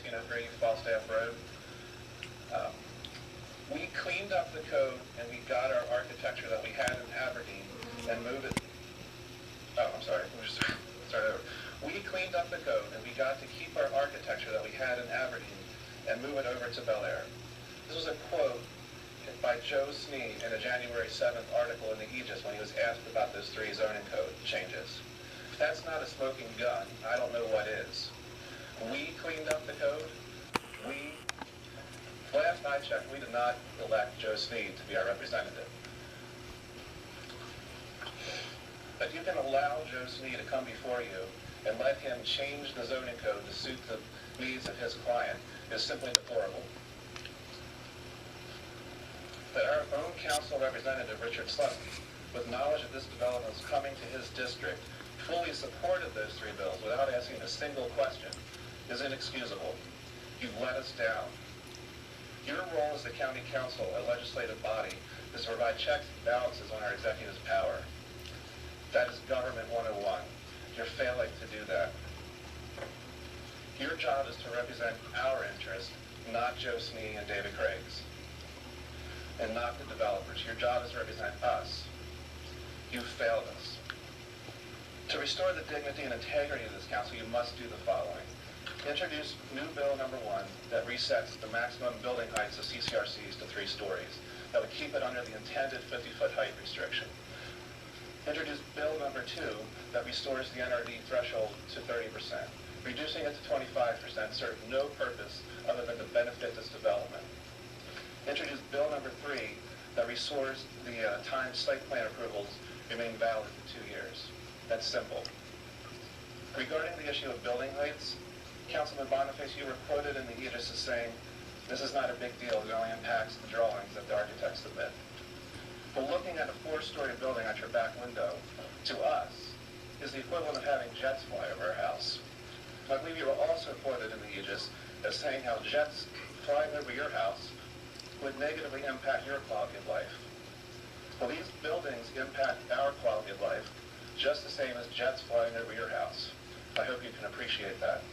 1803 Falstaff Road. We cleaned up the code and we got our architecture that we had in Aberdeen and moved it. Oh, I'm sorry. Let me just start over. We cleaned up the code and we got to keep our architecture that we had in Aberdeen and move it over to Bel Air. This was a quote by Joe Snees in a January 7th article in the Aegis when he was asked about those 3 zoning code changes. If that's not a smoking gun, I don't know what is. We cleaned up the code. Last I checked, we did not elect Joe Snees to be our representative. But you can allow Joe Snees to come before you and let him change the zoning code to suit the needs of his client is simply deplorable. That our own council representative, Richard Sutton, with knowledge of this development was coming to his district, fully supported those 3 bills without asking a single question is inexcusable. You've let us down. Your role as the county council, a legislative body, is to provide checks and balances on our executive's power. That is government 101. You're failing to do that. Your job is to represent our interest, not Joe Snees and David Craig's, and not the developers. Your job is to represent us. You failed us. To restore the dignity and integrity of this council, you must do the following. Introduce new bill number 1 that resets the maximum building heights of CCRCs to 3 stories. That would keep it under the intended 50-foot height restriction. Introduce bill number 2 that restores the NRD threshold to 30%. Reducing it to 25% serves no purpose other than to benefit this development. Introduce bill number 3 that restores the timed site plan approvals remain valid for 2 years. That's simple. Regarding the issue of building heights, Councilman Boniface, you were quoted in the Aegis as saying, this is not a big deal, it only impacts the drawings that the architects submit. But looking at a 4-story building at your back window, to us, is the equivalent of having jets fly over our house. I believe you were also quoted in the Aegis as saying how jets flying over your house would negatively impact your quality of life. Well, these buildings impact our quality of life just the same as jets flying over your house. I hope you can appreciate that.